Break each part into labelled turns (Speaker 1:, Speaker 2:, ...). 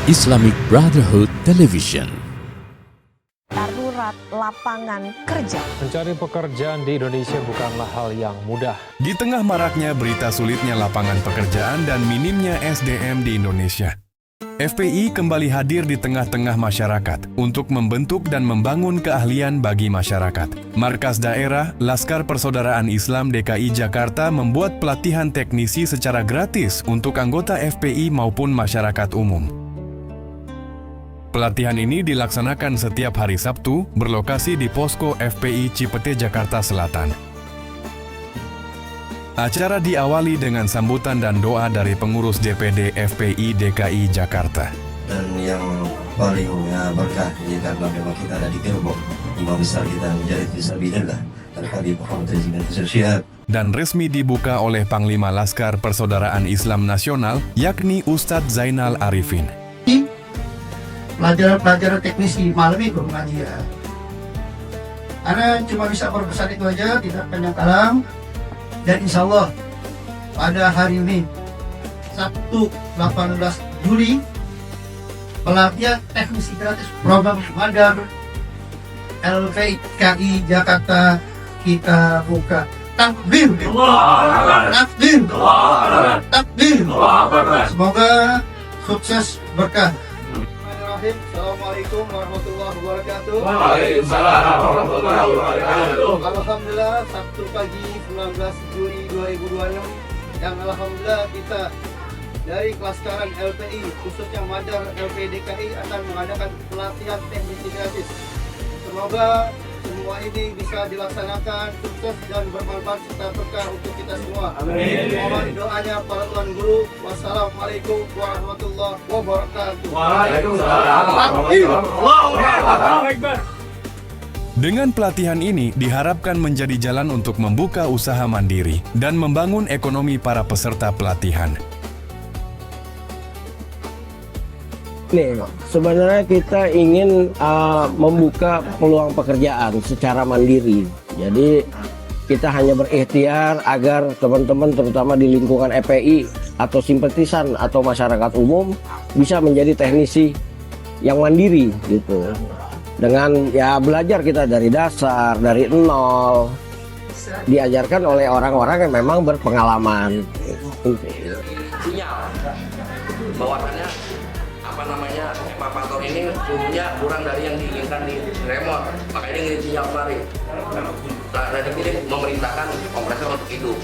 Speaker 1: Islamic Brotherhood Television.
Speaker 2: Darurat lapangan kerja.
Speaker 3: Mencari pekerjaan di Indonesia bukanlah hal yang mudah.
Speaker 4: Di tengah maraknya berita sulitnya lapangan pekerjaan dan minimnya SDM di Indonesia, FPI kembali hadir di tengah-tengah masyarakat untuk membentuk dan membangun keahlian bagi masyarakat. Markas Daerah Laskar Persaudaraan Islam DKI Jakarta membuat pelatihan teknisi secara gratis untuk anggota FPI maupun masyarakat umum. Pelatihan ini dilaksanakan setiap hari Sabtu, berlokasi di Posko FPI Cipete, Jakarta Selatan. Acara diawali dengan sambutan dan doa dari pengurus DPD FPI DKI Jakarta.
Speaker 5: Dan yang paling berkah ini karena memang kita ada di Gerbong, imam besar kita menjadi fisabilillah Al-Habib Muhammad Syihab.
Speaker 4: Dan resmi dibuka oleh Panglima Laskar Persaudaraan Islam Nasional, yakni Ustadz Zainal Arifin.
Speaker 6: Pelajaran teknis di malam itu pengajian. Ana cuma bisa berpesan itu aja, tidak panjang kalam. Dan insya Allah pada hari ini Sabtu 18 Juli pelatihan teknisi gratis program Madar LPKI Jakarta kita buka. Takbir, takbir, takbir. Semoga sukses berkah. Assalamualaikum warahmatullahi wabarakatuh.
Speaker 7: Waalaikumsalam warahmatullahi wabarakatuh.
Speaker 6: Alhamdulillah Sabtu pagi 19 Juli 2026 yang alhamdulillah kita dari Kelaskaran LPI khususnya Madar LPI DKI akan mengadakan pelatihan teknisi gratis. Semoga semua ini bisa dilaksanakan sukses dan bermanfaat serta berkah untuk kita semua. Amin. Mohon doanya para tuan guru. Wassalamualaikum warahmatullahi wabarakatuh.
Speaker 7: Waalaikumsalam warahmatullahi wabarakatuh.
Speaker 4: Dengan pelatihan ini diharapkan menjadi jalan untuk membuka usaha mandiri dan membangun ekonomi para peserta pelatihan.
Speaker 8: Nih, sebenarnya kita ingin membuka peluang pekerjaan secara mandiri. Jadi kita hanya berikhtiar agar teman-teman terutama di lingkungan FPI atau simpatisan atau masyarakat umum bisa menjadi teknisi yang mandiri gitu. Dengan ya belajar kita dari dasar, dari nol, diajarkan oleh orang-orang yang memang berpengalaman.
Speaker 9: Sinyal bahwasannya evaporator ini suhunya kurang dari yang diinginkan di remote, makanya dia ngirim sinyal kemari. Nah, ini memerintahkan kompresor untuk hidup,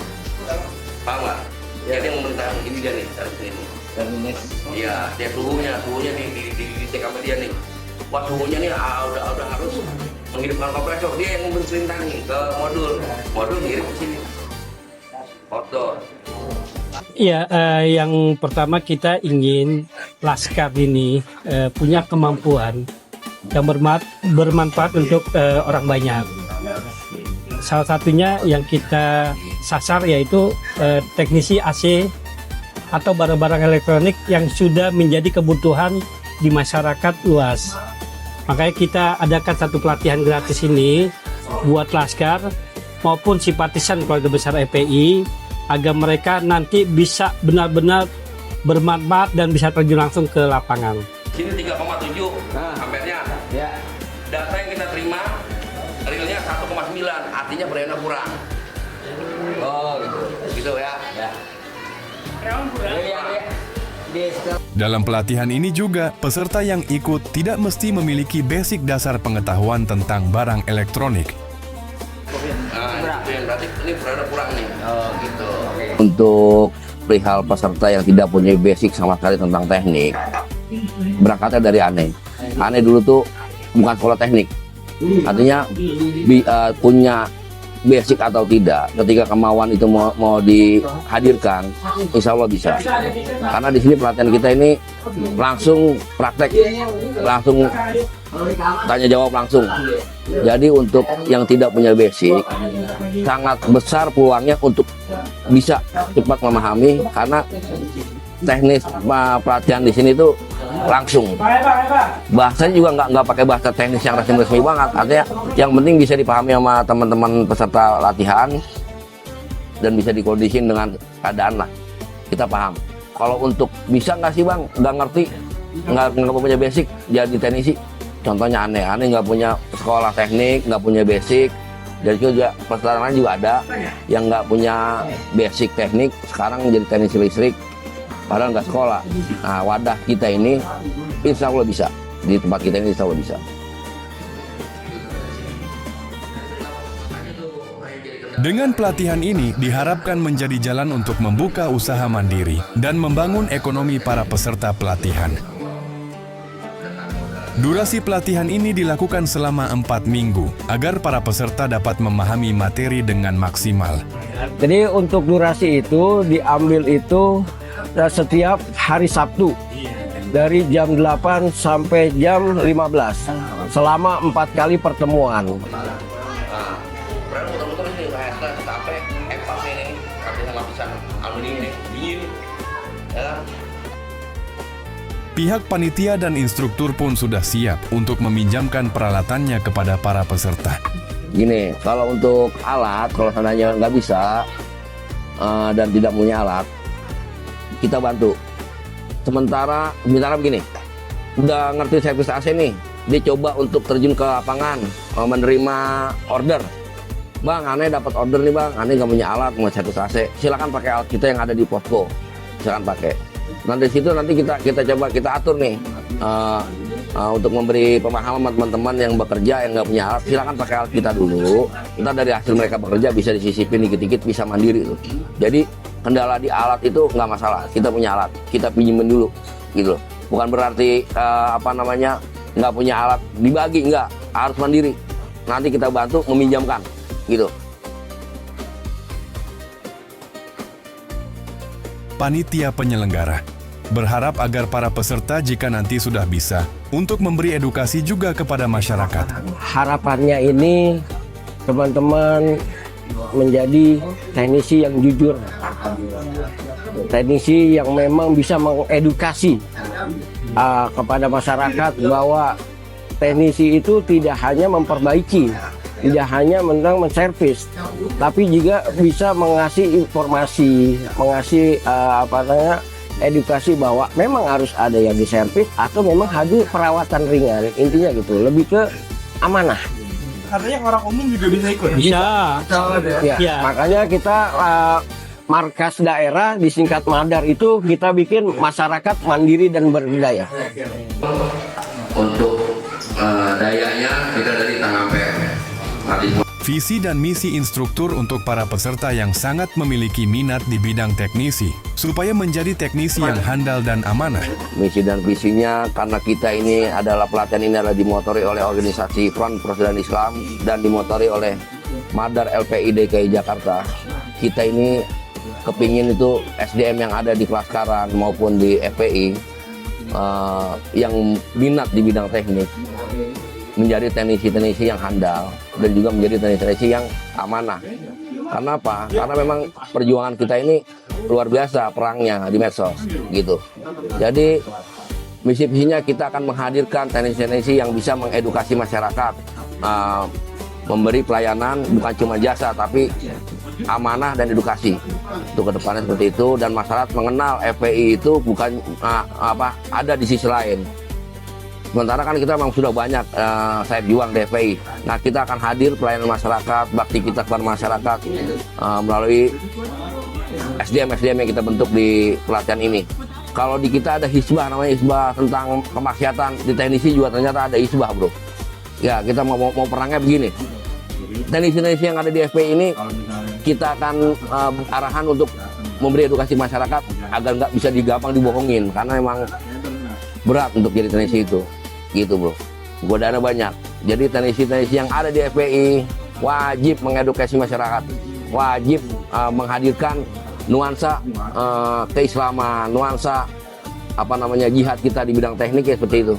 Speaker 9: paham nggak? Jadi yang memerintahkan ini dia nih dari sini. Iya, dia suhunya dicek sama dia nih. Wah, suhunya nih udah harus menghidupkan kompresor. Dia yang memerintah nih ke modul ngirim ke sini. Outdoor.
Speaker 10: Iya, yang pertama kita ingin Laskar ini punya kemampuan yang bermanfaat untuk orang banyak. Salah satunya yang kita sasar yaitu teknisi AC atau barang-barang elektronik yang sudah menjadi kebutuhan di masyarakat luas. Makanya kita adakan satu pelatihan gratis ini buat Laskar maupun simpatisan keluarga besar FPI agar mereka nanti bisa benar-benar bermanfaat dan bisa terjun langsung ke lapangan.
Speaker 9: Sini 3,7 ampernya. Ya. Data yang kita terima realnya 1,9, artinya brandnya kurang. Oh gitu, gitu ya.
Speaker 4: Dalam pelatihan ini juga, peserta yang ikut tidak mesti memiliki basic dasar pengetahuan tentang barang elektronik.
Speaker 9: Berarti ini berada kurang nih. Oh gitu. Okay.
Speaker 11: Untuk perihal peserta yang tidak punya basic sama sekali tentang teknik, berangkatnya dari Ane dulu tuh bukan sekolah teknik, artinya punya basic atau tidak, ketika kemauan itu mau dihadirkan, insya Allah bisa. Karena di sini pelatihan kita ini langsung praktek, langsung tanya jawab langsung. Jadi untuk yang tidak punya basic, sangat besar peluangnya untuk bisa cepat memahami, karena teknis pelatihan di sini tuh langsung. Bahasanya juga nggak pakai bahasa teknis yang resmi banget. Artinya yang penting bisa dipahami sama teman-teman peserta latihan dan bisa dikondisin dengan keadaan lah. Kita paham. Kalau untuk bisa nggak sih bang, nggak ngerti, nggak punya basic jadi teknisi. Contohnya Ane nggak punya sekolah teknik, nggak punya basic. Dari itu juga peserta lain juga ada yang nggak punya basic teknik, sekarang jadi teknisi listrik, padahal nggak sekolah. Nah, wadah kita ini insya Allah bisa, di tempat kita ini insya Allah bisa.
Speaker 4: Dengan pelatihan ini diharapkan menjadi jalan untuk membuka usaha mandiri dan membangun ekonomi para peserta pelatihan. Durasi pelatihan ini dilakukan selama 4 minggu agar para peserta dapat memahami materi dengan maksimal.
Speaker 8: Jadi untuk durasi itu diambil itu setiap hari Sabtu dari jam 8 sampai jam 15 selama 4 kali pertemuan.
Speaker 4: Pihak panitia dan instruktur pun sudah siap untuk meminjamkan peralatannya kepada para peserta.
Speaker 11: Gini, kalau untuk alat, kalau seandainya nggak bisa dan tidak punya alat, kita bantu. Sementara begini, udah ngerti servis AC nih, dia coba untuk terjun ke lapangan, menerima order. Bang, Ane dapat order nih bang, Ane nggak punya alat, mau servis AC. Silakan pakai alat kita yang ada di posko, silakan pakai. Nanti situ kita coba kita atur nih untuk memberi pemahaman teman-teman yang bekerja yang nggak punya alat, silakan pakai alat kita dulu. Ntar dari hasil mereka bekerja bisa disisipin dikit-dikit, bisa mandiri tuh. Jadi kendala di alat itu nggak masalah, kita punya alat, kita pinjemin dulu gitu. Bukan berarti nggak punya alat dibagi, nggak, harus mandiri. Nanti kita bantu meminjamkan gitu.
Speaker 4: Panitia penyelenggara berharap agar para peserta jika nanti sudah bisa untuk memberi edukasi juga kepada masyarakat.
Speaker 8: Harapannya ini teman-teman menjadi teknisi yang jujur, teknisi yang memang bisa mengedukasi kepada masyarakat bahwa teknisi itu tidak hanya memperbaiki, tidak hanya menservis, tapi juga bisa mengasih informasi, mengasih edukasi bahwa memang harus ada yang diservis atau memang hadir perawatan ringan. Intinya gitu, lebih ke amanah.
Speaker 12: Artinya orang umum juga bisa ikut?
Speaker 10: Bisa.
Speaker 8: Ya. Makanya kita markas daerah disingkat MADAR itu kita bikin masyarakat mandiri dan berdaya.
Speaker 9: Untuk dayanya kita dari Tanggape.
Speaker 4: Visi dan misi instruktur untuk para peserta yang sangat memiliki minat di bidang teknisi, supaya menjadi teknisi yang handal dan amanah.
Speaker 11: Misi dan visinya, karena kita ini adalah pelatihan ini adalah dimotori oleh organisasi Front Persaudaraan Islam dan dimotori oleh Madar LPI DKI Jakarta. Kita ini kepingin itu SDM yang ada di Kelaskaran maupun di FPI yang minat di bidang teknik menjadi teknisi-teknisi yang handal dan juga menjadi teknisi-teknisi yang amanah. Karena apa? Karena memang perjuangan kita ini luar biasa perangnya di medsos gitu. Jadi misi-misinya kita akan menghadirkan teknisi-teknisi yang bisa mengedukasi masyarakat, memberi pelayanan bukan cuma jasa tapi amanah dan edukasi. Untuk kedepannya seperti itu, dan masyarakat mengenal FPI itu bukan ada di sisi lain. Sementara kan kita memang sudah banyak saya juang di FPI. Nah, kita akan hadir pelayanan masyarakat, bakti kita kepada masyarakat melalui SDM-SDM yang kita bentuk di pelatihan ini. Kalau di kita ada hisbah, namanya hisbah tentang kemaksiatan, di teknisi juga ternyata ada hisbah, bro. Ya, kita mau perangnya begini. Teknisi-teknisi yang ada di FPI ini kita akan arahan untuk memberi edukasi masyarakat agar nggak bisa gampang dibohongin, karena memang berat untuk jadi teknisi itu. Gitu bro, godaannya banyak. Jadi teknisi-teknisi yang ada di FPI wajib mengedukasi masyarakat, wajib menghadirkan nuansa keislaman, nuansa jihad kita di bidang teknik ya, seperti itu.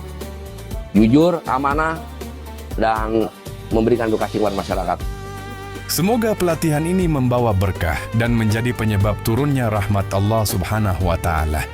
Speaker 11: Jujur, amanah, dan memberikan edukasi kepada masyarakat.
Speaker 4: Semoga pelatihan ini membawa berkah dan menjadi penyebab turunnya rahmat Allah Subhanahu wa Ta'ala.